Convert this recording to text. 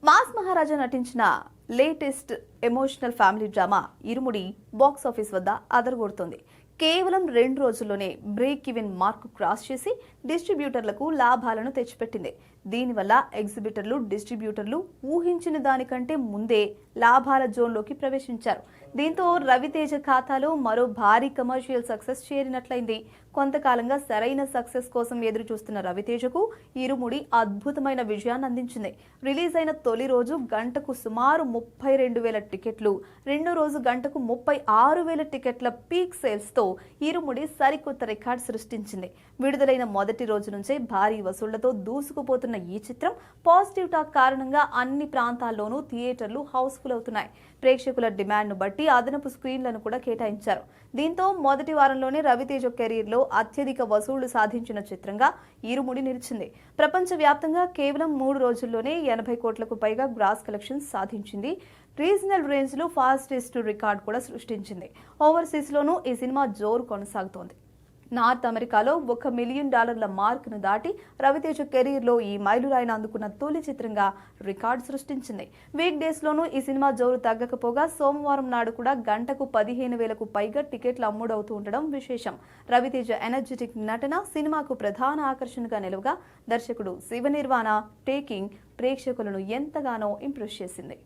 Mass మహారాజా నటించిన latest emotional family drama ఇరుముడి box office వద్ద అదరగొడుతోంది. కేవలం 2 రోజుల్లోనే బ్రేక్ ఈవెన్ మార్క్ క్రాస్ చేసి డిస్ట్రిబ్యూటర్లకు లాభాలను తెచ్చిపెట్టింది. దీనివల్ల ఎగ్జిబిటర్లు, డిస్ట్రిబ్యూటర్లు ఊహించిన దానికంటే ముందే లాభాల జోన్లోకి ప్రవేశించారు. దీంతో రవితేజ ఖాతాలో మరో భారీ కమర్షియల్ సక్సెస్ చేరినట్లయింది. కొంతకాలంగా సరైన సక్సెస్ కోసం ఎదురు చూస్తున్న రవితేజకు ఇరుముడి అద్భుతమైన విజయాన్ని అందించింది. రిలీజ్ అయిన తొలి రోజు గంటకు సుమారు 32,000 టికెట్లు, రెండో రోజు గంటకు 36,000 టికెట్ల పీక్ సేల్స్ తో ఇరుముడి సరికొత్త రికార్డు సృష్టించింది. విడుదలైన మొదటి రోజు నుంచే భారీ వసూళ్లతో దూసుకుపోతున్న ఈ చిత్రం పాజిటివ్ టాక్ కారణంగా అన్ని ప్రాంతాల్లోనూ థియేటర్లు హౌస్ఫుల్ అవుతున్నాయి. ప్రేక్షకుల డిమాండ్ను బట్టి అదనపు స్క్రీన్లను కూడా కేటాయించారు. దీంతో మొదటి వారంలోనే రవితేజ కెరీర్లో అత్యధిక వసూళ్లు సాధించిన చిత్రంగా ఇరుముడి నిలిచింది. ప్రపంచవ్యాప్తంగా కేవలం 3 రోజుల్లోనే 80 కోట్లకు పైగా గ్రాస్ కలెక్షన్స్ సాధించింది. రీజనల్ రేంజ్ లో ఫాస్టెస్ట్ రికార్డ్ కూడా సృష్టించింది. ఓవర్సీస్ లోనూ ఈ సినిమా జోరు కొనసాగుతోంది. నార్త్ అమెరికాలో $1 మిలియన్ మార్క్ ను దాటి రవితేజ కెరీర్ లో ఈ మైలురాయిని అందుకున్న తొలి చిత్రంగా రికార్డు సృష్టించింది. వీక్ డేస్ లోనూ ఈ సినిమా జోరు తగ్గకపోగా సోమవారం నాడు కూడా గంటకు 15,000కు పైగా టికెట్లు అమ్ముడవుతూ ఉండడం విశేషం. రవితేజ ఎనర్జెటిక్ నటన సినిమాకు ప్రధాన ఆకర్షణగా నిలవగా దర్శకుడు శివ నిర్వాణ టేకింగ్ ప్రేక్షకులను ఎంతగానో ఇంప్రెస్ చేసింది.